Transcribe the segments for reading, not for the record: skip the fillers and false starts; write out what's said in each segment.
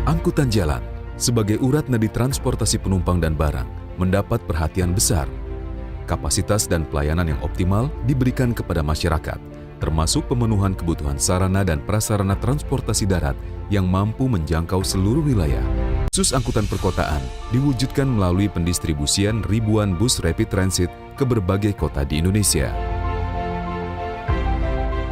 Angkutan jalan sebagai urat nadi transportasi penumpang dan barang mendapat perhatian besar. Kapasitas dan pelayanan yang optimal diberikan kepada masyarakat, termasuk pemenuhan kebutuhan sarana dan prasarana transportasi darat yang mampu menjangkau seluruh wilayah. Khusus angkutan perkotaan diwujudkan melalui pendistribusian ribuan bus rapid transit ke berbagai kota di Indonesia.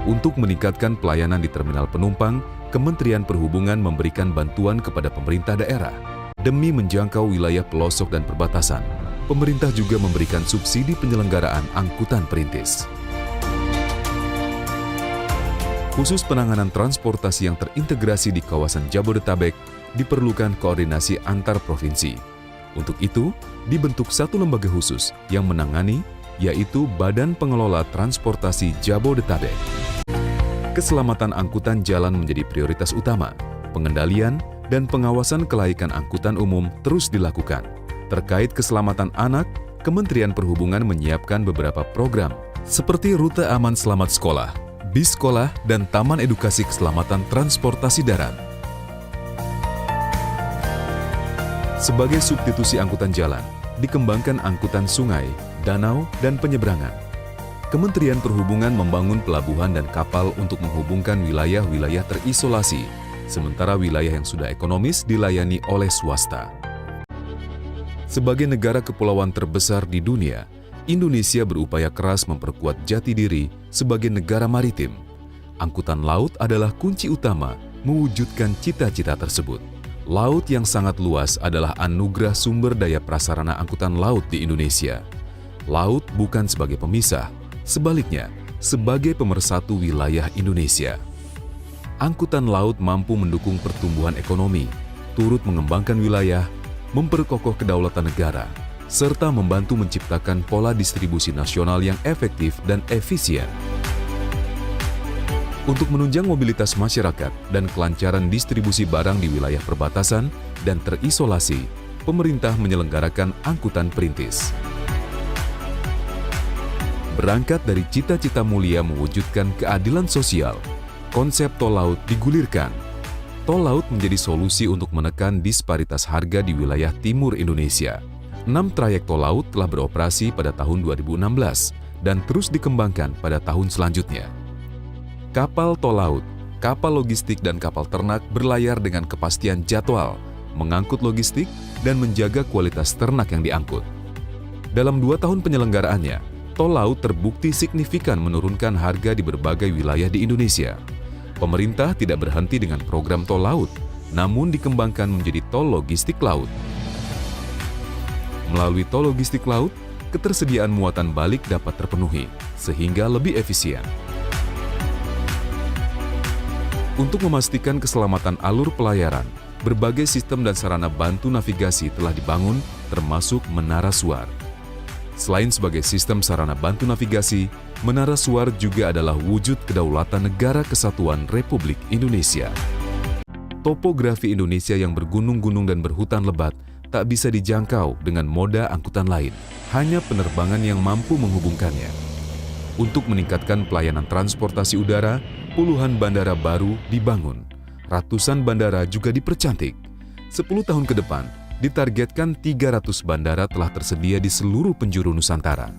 Untuk meningkatkan pelayanan di terminal penumpang, Kementerian Perhubungan memberikan bantuan kepada pemerintah daerah. Demi menjangkau wilayah pelosok dan perbatasan, pemerintah juga memberikan subsidi penyelenggaraan angkutan perintis. Khusus penanganan transportasi yang terintegrasi di kawasan Jabodetabek, diperlukan koordinasi antar provinsi. Untuk itu, dibentuk satu lembaga khusus yang menangani, yaitu Badan Pengelola Transportasi Jabodetabek. Keselamatan angkutan jalan menjadi prioritas utama. Pengendalian dan pengawasan kelaikan angkutan umum terus dilakukan. Terkait keselamatan anak, Kementerian Perhubungan menyiapkan beberapa program, seperti Rute Aman Selamat Sekolah, Bis Sekolah, dan Taman Edukasi Keselamatan Transportasi Darat. Sebagai substitusi angkutan jalan, dikembangkan angkutan sungai, danau, dan penyeberangan. Kementerian Perhubungan membangun pelabuhan dan kapal untuk menghubungkan wilayah-wilayah terisolasi, sementara wilayah yang sudah ekonomis dilayani oleh swasta. Sebagai negara kepulauan terbesar di dunia, Indonesia berupaya keras memperkuat jati diri sebagai negara maritim. Angkutan laut adalah kunci utama mewujudkan cita-cita tersebut. Laut yang sangat luas adalah anugerah sumber daya prasarana angkutan laut di Indonesia. Laut bukan sebagai pemisah, sebaliknya sebagai pemersatu wilayah Indonesia. Angkutan laut mampu mendukung pertumbuhan ekonomi, turut mengembangkan wilayah, memperkokoh kedaulatan negara, serta membantu menciptakan pola distribusi nasional yang efektif dan efisien. Untuk menunjang mobilitas masyarakat dan kelancaran distribusi barang di wilayah perbatasan dan terisolasi, pemerintah menyelenggarakan angkutan perintis. Berangkat dari cita-cita mulia mewujudkan keadilan sosial, konsep tol laut digulirkan. Tol laut menjadi solusi untuk menekan disparitas harga di wilayah timur Indonesia. 6 trayek tol laut telah beroperasi pada tahun 2016 dan terus dikembangkan pada tahun selanjutnya. Kapal tol laut, kapal logistik dan kapal ternak berlayar dengan kepastian jadwal, mengangkut logistik dan menjaga kualitas ternak yang diangkut. Dalam 2 tahun penyelenggaraannya, tol laut terbukti signifikan menurunkan harga di berbagai wilayah di Indonesia. Pemerintah tidak berhenti dengan program tol laut, namun dikembangkan menjadi tol logistik laut. Melalui tol logistik laut, ketersediaan muatan balik dapat terpenuhi, sehingga lebih efisien. Untuk memastikan keselamatan alur pelayaran, berbagai sistem dan sarana bantu navigasi telah dibangun, termasuk Menara Suar. Selain sebagai sistem sarana bantu navigasi, Menara Suar juga adalah wujud kedaulatan Negara Kesatuan Republik Indonesia. Topografi Indonesia yang bergunung-gunung dan berhutan lebat tak bisa dijangkau dengan moda angkutan lain, hanya penerbangan yang mampu menghubungkannya. Untuk meningkatkan pelayanan transportasi udara, puluhan bandara baru dibangun. Ratusan bandara juga dipercantik. 10 tahun ke depan, ditargetkan 300 bandara telah tersedia di seluruh penjuru Nusantara.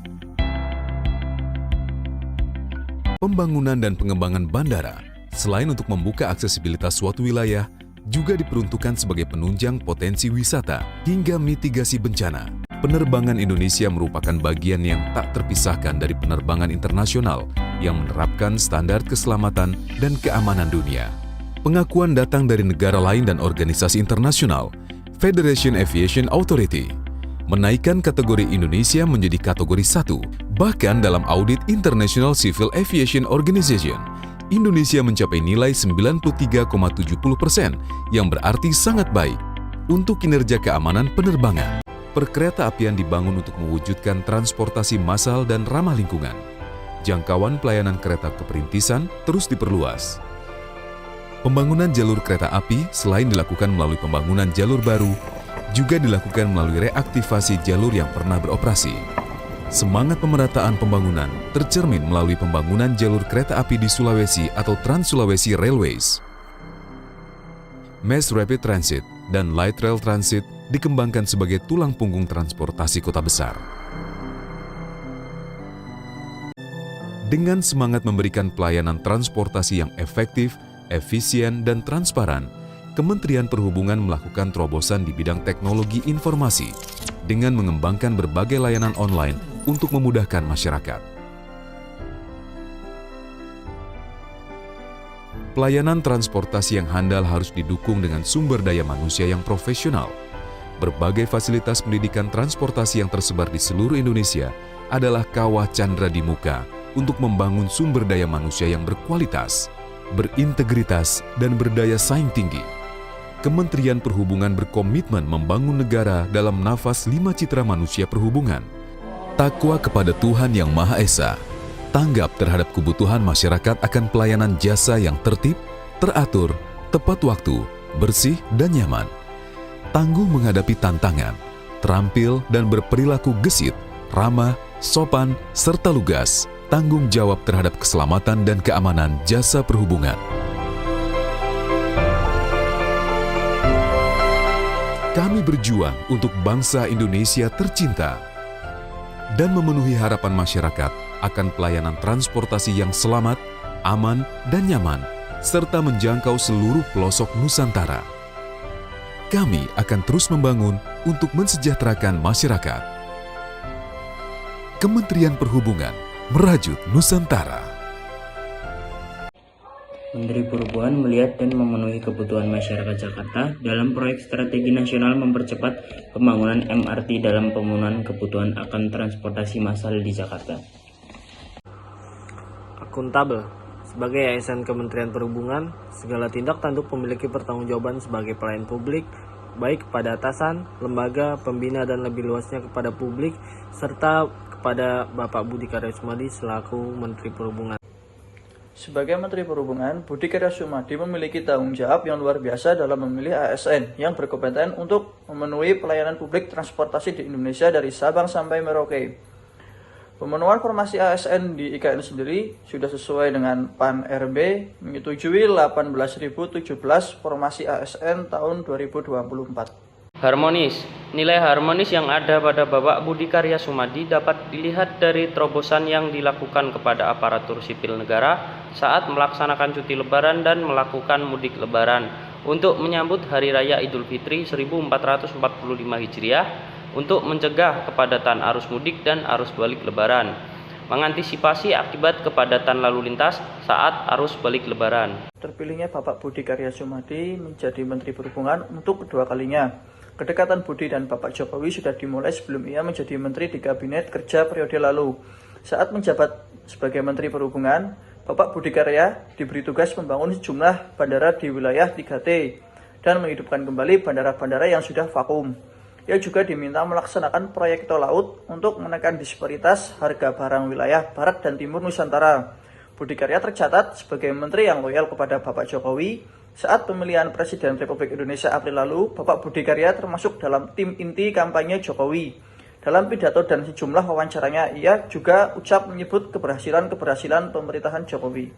Pembangunan dan pengembangan bandara, selain untuk membuka aksesibilitas suatu wilayah, juga diperuntukkan sebagai penunjang potensi wisata hingga mitigasi bencana. Penerbangan Indonesia merupakan bagian yang tak terpisahkan dari penerbangan internasional yang menerapkan standar keselamatan dan keamanan dunia. Pengakuan datang dari negara lain dan organisasi internasional. Federation Aviation Authority menaikkan kategori Indonesia menjadi kategori 1. Bahkan dalam audit International Civil Aviation Organization, Indonesia mencapai nilai 93,70% yang berarti sangat baik untuk kinerja keamanan penerbangan. Perkereta-apian dibangun untuk mewujudkan transportasi massal dan ramah lingkungan. Jangkauan pelayanan kereta keperintisan terus diperluas. Pembangunan jalur kereta api selain dilakukan melalui pembangunan jalur baru, juga dilakukan melalui reaktivasi jalur yang pernah beroperasi. Semangat pemerataan pembangunan tercermin melalui pembangunan jalur kereta api di Sulawesi atau Trans Sulawesi Railways. Mass Rapid Transit dan Light Rail Transit dikembangkan sebagai tulang punggung transportasi kota besar. Dengan semangat memberikan pelayanan transportasi yang efektif, efisien, dan transparan, Kementerian Perhubungan melakukan terobosan di bidang teknologi informasi dengan mengembangkan berbagai layanan online untuk memudahkan masyarakat. Pelayanan transportasi yang handal harus didukung dengan sumber daya manusia yang profesional. Berbagai fasilitas pendidikan transportasi yang tersebar di seluruh Indonesia adalah kawah candra di muka untuk membangun sumber daya manusia yang berkualitas, berintegritas, dan berdaya saing tinggi. Kementerian Perhubungan berkomitmen membangun negara dalam nafas 5 citra manusia perhubungan. Takwa kepada Tuhan Yang Maha Esa, tanggap terhadap kebutuhan masyarakat akan pelayanan jasa yang tertib, teratur, tepat waktu, bersih, dan nyaman. Tangguh menghadapi tantangan, terampil dan berperilaku gesit, ramah, sopan, serta lugas, tanggung jawab terhadap keselamatan dan keamanan jasa perhubungan. Kami berjuang untuk bangsa Indonesia tercinta dan memenuhi harapan masyarakat akan pelayanan transportasi yang selamat, aman, dan nyaman, serta menjangkau seluruh pelosok Nusantara. Kami akan terus membangun untuk mensejahterakan masyarakat. Kementerian Perhubungan merajut Nusantara. Menteri Perhubungan melihat dan memenuhi kebutuhan masyarakat Jakarta dalam proyek strategi nasional mempercepat pembangunan MRT dalam pemenuhan kebutuhan akan transportasi massal di Jakarta. Akuntabel. Sebagai yayasan Kementerian Perhubungan, segala tindak tanduk memiliki pertanggungjawaban sebagai pelayan publik, baik kepada atasan, lembaga, pembina, dan lebih luasnya kepada publik, serta kepada Bapak Budi Karya Sumadi selaku Menteri Perhubungan. Sebagai Menteri Perhubungan, Budi Karya Sumadi memiliki tanggung jawab yang luar biasa dalam memilih ASN yang berkompeten untuk memenuhi pelayanan publik transportasi di Indonesia dari Sabang sampai Merauke. Pemenuhan formasi ASN di IKN sendiri sudah sesuai dengan PAN RB menyetujui 18.017 formasi ASN tahun 2024. Harmonis. Nilai harmonis yang ada pada Bapak Budi Karya Sumadi dapat dilihat dari terobosan yang dilakukan kepada aparatur sipil negara saat melaksanakan cuti lebaran dan melakukan mudik lebaran untuk menyambut Hari Raya Idul Fitri 1445 Hijriah untuk mencegah kepadatan arus mudik dan arus balik lebaran, mengantisipasi akibat kepadatan lalu lintas saat arus balik lebaran. Terpilihnya Bapak Budi Karya Sumadi menjadi Menteri Perhubungan untuk kedua kalinya. Kedekatan Budi dan Bapak Jokowi sudah dimulai sebelum ia menjadi Menteri di Kabinet Kerja periode lalu. Saat menjabat sebagai Menteri Perhubungan, Bapak Budi Karya diberi tugas membangun sejumlah bandara di wilayah 3T dan menghidupkan kembali bandara-bandara yang sudah vakum. Ia juga diminta melaksanakan proyek tol laut untuk menekan disparitas harga barang wilayah Barat dan Timur Nusantara. Budi Karya tercatat sebagai Menteri yang loyal kepada Bapak Jokowi. Saat pemilihan Presiden Republik Indonesia April lalu, Bapak Budi Karya termasuk dalam tim inti kampanye Jokowi. Dalam pidato dan sejumlah wawancaranya, ia juga ucap menyebut keberhasilan pemerintahan Jokowi.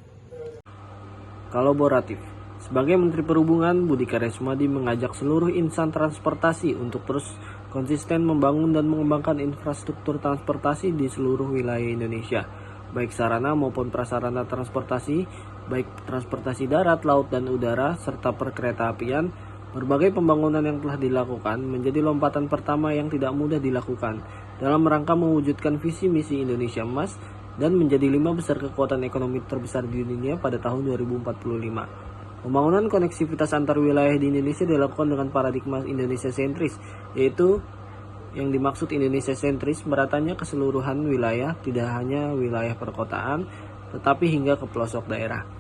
Kolaboratif. Sebagai Menteri Perhubungan, Budi Karya Sumadi mengajak seluruh insan transportasi untuk terus konsisten membangun dan mengembangkan infrastruktur transportasi di seluruh wilayah Indonesia, baik sarana maupun prasarana transportasi, baik transportasi darat, laut, dan udara, serta perkereta-apian. Berbagai pembangunan yang telah dilakukan menjadi lompatan pertama yang tidak mudah dilakukan dalam rangka mewujudkan visi misi Indonesia Emas dan menjadi 5 besar kekuatan ekonomi terbesar di dunia pada tahun 2045. Pembangunan koneksivitas antar wilayah di Indonesia dilakukan dengan paradigma Indonesia sentris, yaitu yang dimaksud Indonesia sentris meratanya keseluruhan wilayah, tidak hanya wilayah perkotaan, tetapi hingga ke pelosok daerah.